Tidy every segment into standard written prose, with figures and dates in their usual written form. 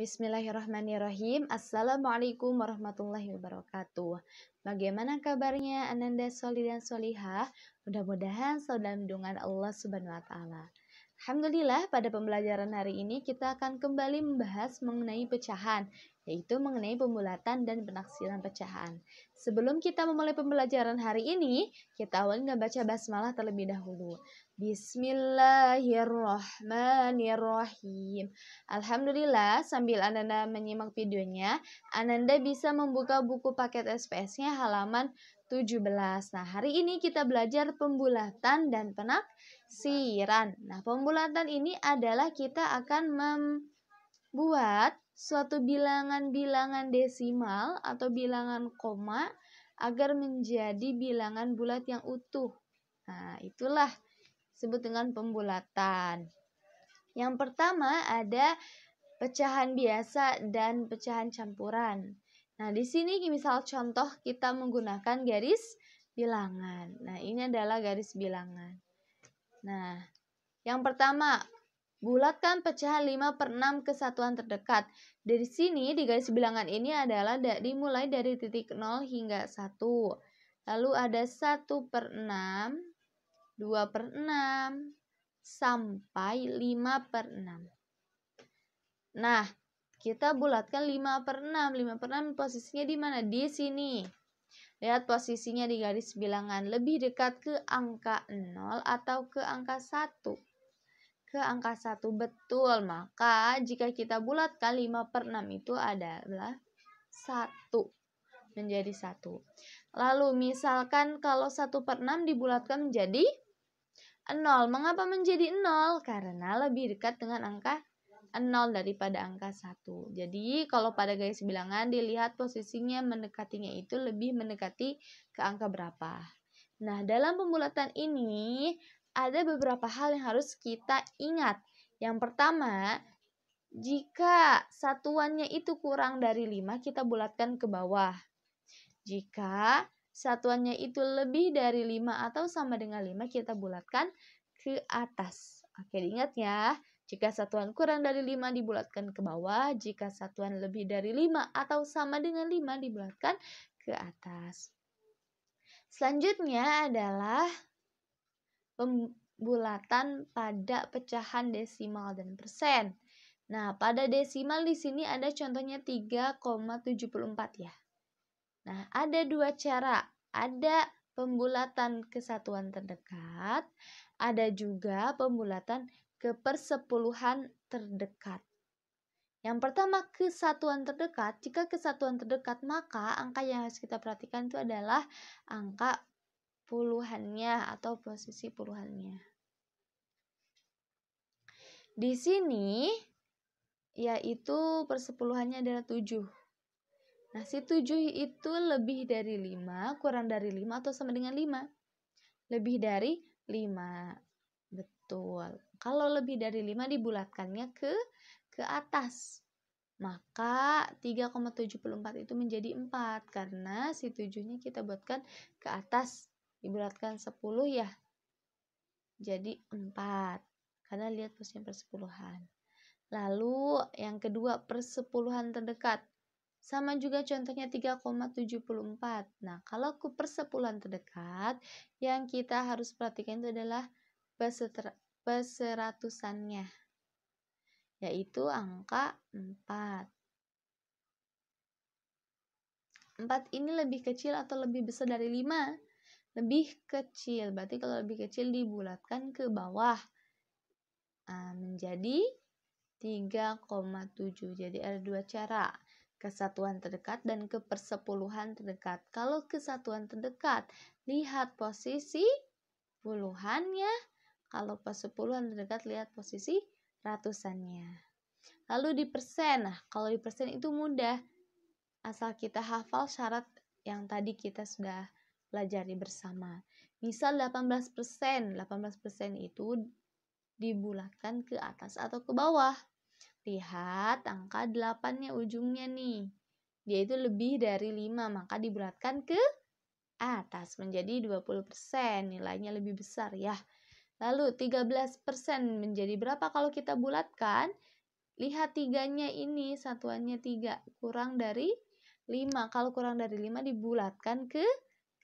Bismillahirrahmanirrahim. Assalamualaikum warahmatullahi wabarakatuh. Bagaimana kabarnya Ananda Soli dan Solihah? Mudah-mudahan selalu dalam lindungan Allah Subhanahu wa Ta'ala. Alhamdulillah, pada pembelajaran hari ini kita akan kembali membahas mengenai pecahan, yaitu mengenai pembulatan dan penaksiran pecahan. Sebelum kita memulai pembelajaran hari ini, kita awali membaca basmalah terlebih dahulu. Bismillahirrahmanirrahim. Alhamdulillah, sambil Ananda menyimak videonya, Ananda bisa membuka buku paket SPS-nya halaman 17. Nah, hari ini kita belajar pembulatan dan penaksiran. Nah, pembulatan ini adalah kita akan membuat suatu bilangan-bilangan desimal atau bilangan koma agar menjadi bilangan bulat yang utuh. Nah, itulah disebut dengan pembulatan. Yang pertama ada pecahan biasa dan pecahan campuran. Nah, di sini misal contoh kita menggunakan garis bilangan. Nah, ini adalah garis bilangan. Nah, yang pertama, bulatkan pecahan 5/6 ke satuan terdekat. Dari sini di garis bilangan ini adalah dimulai dari titik 0 hingga 1. Lalu ada 1/6, 2/6, sampai 5/6. Nah, kita bulatkan 5/6. 5/6 posisinya di mana? Di sini. Lihat posisinya di garis bilangan. Lebih dekat ke angka 0 atau ke angka 1? Ke angka 1, betul. Maka jika kita bulatkan 5/6 itu adalah 1. Menjadi 1. Lalu misalkan kalau 1/6 dibulatkan menjadi 0. Mengapa menjadi 0? Karena lebih dekat dengan angka 0 daripada angka 1. Jadi kalau pada garis bilangan dilihat posisinya mendekatinya itu lebih mendekati ke angka berapa. Nah, dalam pembulatan ini ada beberapa hal yang harus kita ingat. Yang pertama, jika satuannya itu kurang dari 5, kita bulatkan ke bawah. Jika satuannya itu lebih dari 5 atau sama dengan 5, kita bulatkan ke atas. Oke, diingat ya. Jika satuan kurang dari 5 dibulatkan ke bawah, jika satuan lebih dari 5 atau sama dengan 5 dibulatkan ke atas. Selanjutnya adalah pembulatan pada pecahan desimal dan persen. Nah, pada desimal di sini ada contohnya 3,74 ya. Nah, ada dua cara. Ada pembulatan ke satuan terdekat, ada juga pembulatan ke persepuluhan terdekat. Yang pertama, kesatuan terdekat. Jika kesatuan terdekat, maka angka yang harus kita perhatikan itu adalah angka puluhannya atau posisi puluhannya. Di sini, yaitu persepuluhannya adalah 7. Nah, si 7 itu lebih dari 5, kurang dari 5, atau sama dengan 5? Lebih dari 5. Betul. Kalau lebih dari 5 dibulatkannya ke atas. Maka 3,74 itu menjadi 4 karena si 7-nya kita buatkan ke atas. Dibulatkan 10 ya. Jadi 4. Karena lihat posisinya persepuluhan. Lalu yang kedua persepuluhan terdekat. Sama juga contohnya 3,74. Nah, kalau ke persepuluhan terdekat, yang kita harus perhatikan itu adalah perseratusannya, yaitu angka 4. 4 ini lebih kecil atau lebih besar dari 5? Lebih kecil, berarti kalau lebih kecil dibulatkan ke bawah. Menjadi 3,7. Jadi ada dua cara. Kesatuan terdekat dan ke persepuluhan terdekat. Kalau kesatuan terdekat, lihat posisi puluhannya. Kalau persepuluhan terdekat, lihat posisi ratusannya. Lalu di persen. Nah, kalau di persen itu mudah. Asal kita hafal syarat yang tadi kita sudah pelajari bersama. Misal 18%. 18% itu dibulatkan ke atas atau ke bawah. Lihat angka 8-nya ujungnya nih. Dia itu lebih dari 5, maka dibulatkan ke atas menjadi 20%. Nilainya lebih besar ya. Lalu 13% menjadi berapa kalau kita bulatkan? lihat 3-nya ini, satuannya 3, kurang dari 5. Kalau kurang dari 5 dibulatkan ke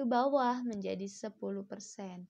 bawah menjadi 10%.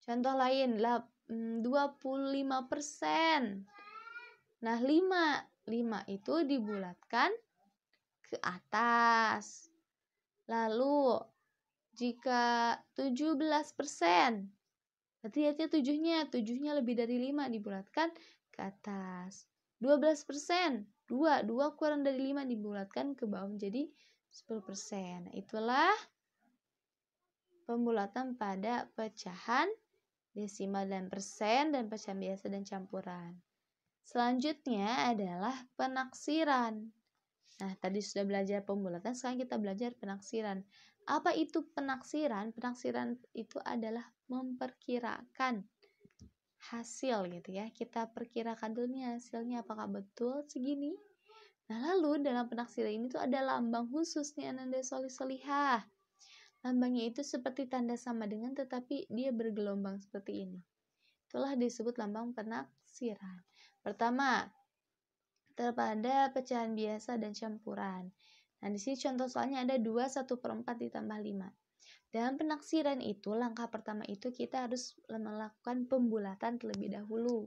Contoh lain, 25%. Nah, 5 itu dibulatkan ke atas. Lalu, jika 17%, berarti lihatnya 7-nya lebih dari 5 dibulatkan ke atas. 12%, 2 kurang dari 5 dibulatkan ke bawah menjadi 10%. Nah, itulah pembulatan pada pecahan desimal dan persen dan pecahan biasa dan campuran. Selanjutnya adalah penaksiran. Nah, tadi sudah belajar pembulatan, sekarang kita belajar penaksiran. Apa itu penaksiran? Penaksiran itu adalah memperkirakan hasil gitu ya. Kita perkirakan dulu nih hasilnya apakah betul segini. Nah, lalu dalam penaksiran ini tuh ada lambang khusus nih Ananda Solihah. Lambangnya itu seperti tanda sama dengan tetapi dia bergelombang seperti ini. Itulah disebut lambang penaksiran. Pertama, terpada pecahan biasa dan campuran. Nah, di sini contoh soalnya ada 2 1/4 ditambah 5. Dalam penaksiran itu, langkah pertama itu kita harus melakukan pembulatan terlebih dahulu.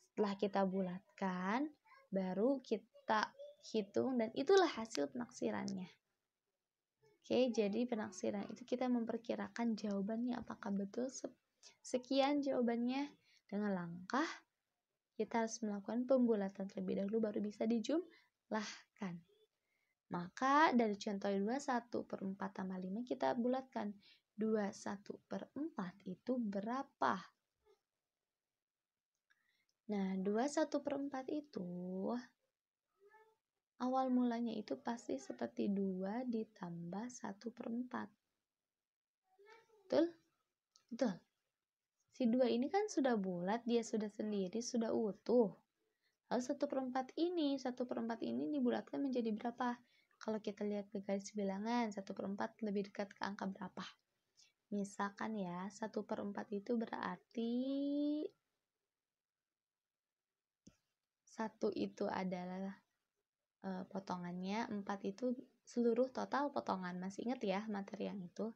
Setelah kita bulatkan, baru kita hitung dan itulah hasil penaksirannya. Oke, jadi penaksiran itu kita memperkirakan jawabannya apakah betul sekian jawabannya dengan langkah kita harus melakukan pembulatan terlebih dahulu baru bisa dijumlahkan. Maka dari contoh 21/4 tambah 5 kita bulatkan. 21/4 itu berapa? Nah, 21/4 itu awal mulanya itu pasti seperti 2 ditambah 1/4. Betul? Betul. Si 2 ini kan sudah bulat, dia sudah sendiri, sudah utuh. Lalu 1/4 ini, 1/4 ini dibulatkan menjadi berapa? Kalau kita lihat ke garis bilangan, 1/4 lebih dekat ke angka berapa? Misalkan ya, 1/4 itu berarti 1 itu adalah potongannya, 4 itu seluruh total potongan. Masih ingat ya materi yang itu?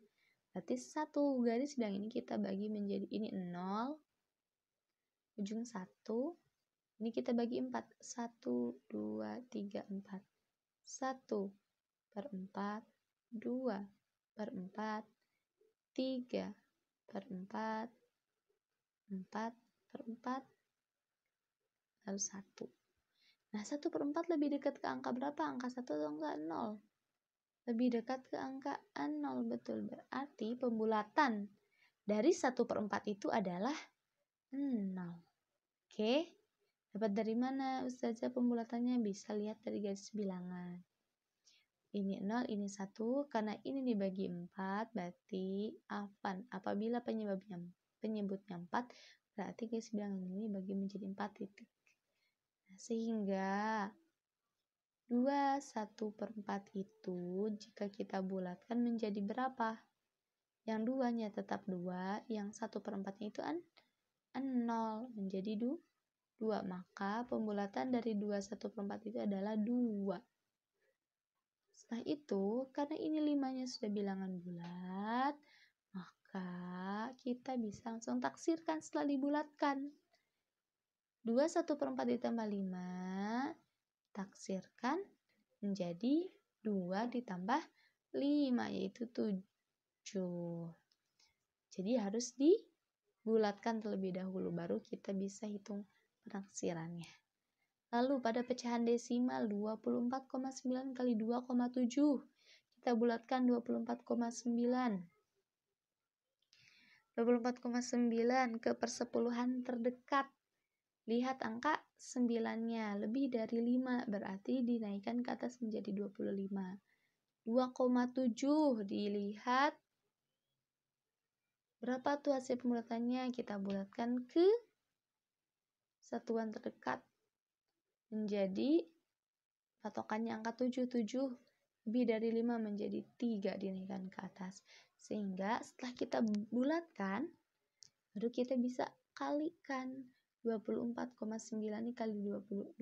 Berarti 1 garis bilang ini kita bagi menjadi ini 0, ujung 1, ini kita bagi 4, 1, 2, 3, 4. 1/4, 2/4, 3/4, 4/4, lalu 1. Nah, 1/4 lebih dekat ke angka berapa? Angka 1 atau angka 0? Lebih dekat ke angka 0, betul. Berarti pembulatan dari 1/4 itu adalah 0. Oke, dapat dari mana Ustazah pembulatannya? Bisa lihat dari garis bilangan. Ini 0, ini 1, karena ini dibagi 4, berarti apabila penyebutnya 4, berarti garis bilangan ini dibagi menjadi 4 titik. Nah, sehingga 2/1/4 itu jika kita bulatkan menjadi berapa? Yang 2-nya tetap 2, yang 1/4-nya itu 0, menjadi 2. Maka pembulatan dari 2/1/4 itu adalah 2. Setelah itu, karena ini 5-nya sudah bilangan bulat, maka kita bisa langsung taksirkan setelah dibulatkan. 2/1/4 ditambah 5, taksirkan menjadi 2 ditambah 5, yaitu 7. Jadi harus dibulatkan terlebih dahulu, baru kita bisa hitung penaksirannya. Lalu pada pecahan desimal 24,9 kali 2,7. Kita bulatkan 24,9. 24,9 ke persepuluhan terdekat. Lihat angka 9-nya lebih dari 5, berarti dinaikkan ke atas menjadi 25. 2,7 dilihat berapa tuh hasil pembulatannya? Kita bulatkan ke satuan terdekat menjadi patokannya angka 7 lebih dari 5 menjadi 3 dinaikkan ke atas. Sehingga setelah kita bulatkan, baru kita bisa kalikan 24,9 dikali 22,7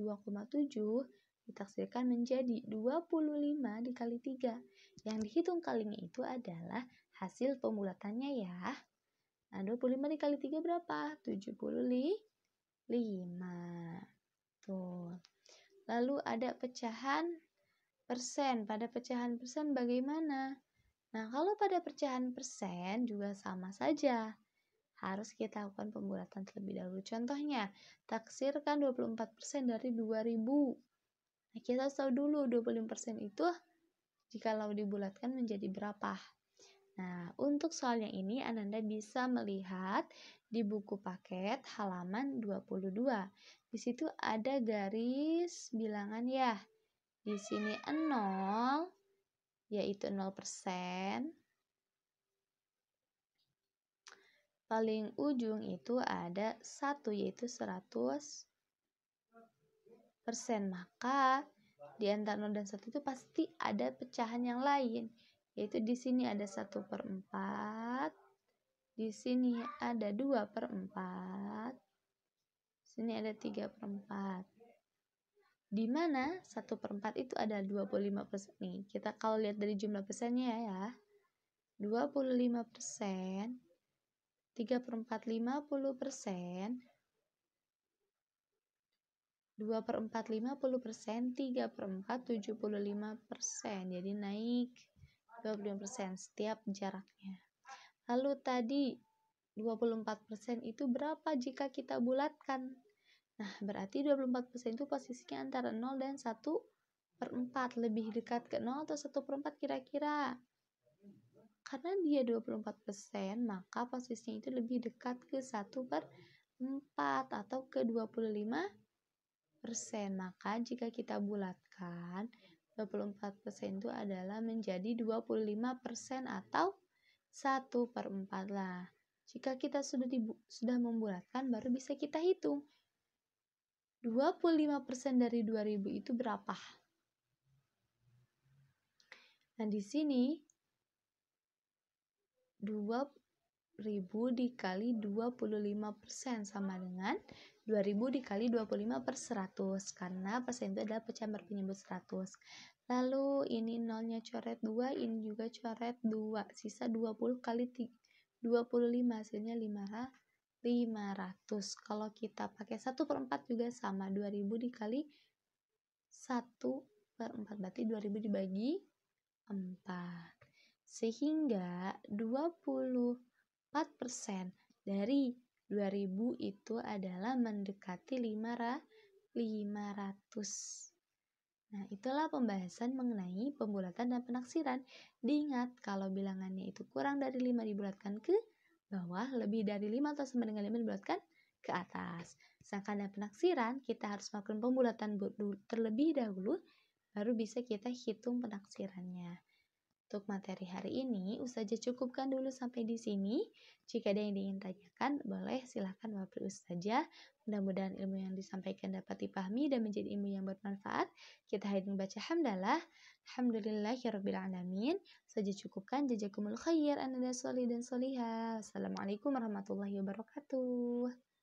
ditaksirkan menjadi 25 dikali 3. Yang dihitung kalinya itu adalah hasil pembulatannya ya. Nah, 25 dikali 3 berapa? 75. Tuh. Lalu ada pecahan persen. Pada pecahan persen bagaimana? Nah, kalau pada pecahan persen juga sama saja. Harus kita lakukan pembulatan terlebih dahulu. Contohnya, taksirkan 24% dari 2000. Nah, kita tahu dulu 25% itu jikalau dibulatkan menjadi berapa. Nah, untuk soal yang ini Ananda bisa melihat di buku paket halaman 22. Di situ ada garis bilangan ya. Di sini 0 yaitu 0%. Paling ujung itu ada 1 yaitu 100%. Maka di antara 0 dan 1 itu pasti ada pecahan yang lain. Yaitu di sini ada 1/4. Di sini ada 2/4. Sini ada 3/4. Di mana 1/4 itu ada 25% nih. Kita kalau lihat dari jumlah persennya ya. 25%, 3/4 50%, 2/4 50%, 3/4 75%. Jadi naik 25% setiap jaraknya. Lalu tadi 24% itu berapa jika kita bulatkan? Nah, berarti 24% itu posisinya antara 0 dan 1/4. Lebih dekat ke 0 atau 1/4 kira-kira? Karena dia 24%, maka posisinya itu lebih dekat ke 1/4 atau ke 25%. Maka jika kita bulatkan, 24% itu adalah menjadi 25% atau 1/4 lah. Jika kita sudah membulatkan, baru bisa kita hitung. 25% dari 2000 itu berapa? Nah, di sini 2000 dikali 25% sama dengan 2000 dikali 25/100 karena persen itu adalah pecahan berpenyebut 100. Lalu ini nolnya coret 2, ini juga coret 2. Sisa 20 kali 25 hasilnya 500. Kalau kita pakai 1/4 juga sama, 2000 dikali 1/4 berarti 2000 dibagi 4. Sehingga 24% dari 2000 itu adalah mendekati 500. Nah, itulah pembahasan mengenai pembulatan dan penaksiran. Diingat, kalau bilangannya itu kurang dari 5 dibulatkan ke bawah, lebih dari 5 atau sama dengan 5 dibulatkan ke atas. Sedangkan dan penaksiran, kita harus melakukan pembulatan terlebih dahulu, baru bisa kita hitung penaksirannya. Untuk materi hari ini, Ustazah cukupkan dulu sampai di sini. Jika ada yang ingin tanyakan, boleh silahkan wapri Ustazah. Mudah-mudahan ilmu yang disampaikan dapat dipahami dan menjadi ilmu yang bermanfaat. Kita hari ini baca hamdalah. Alhamdulillahirrabbilalamin. Ustazah cukupkan. Jazakumul khair. Anda solih dan solihah. Assalamualaikum warahmatullahi wabarakatuh.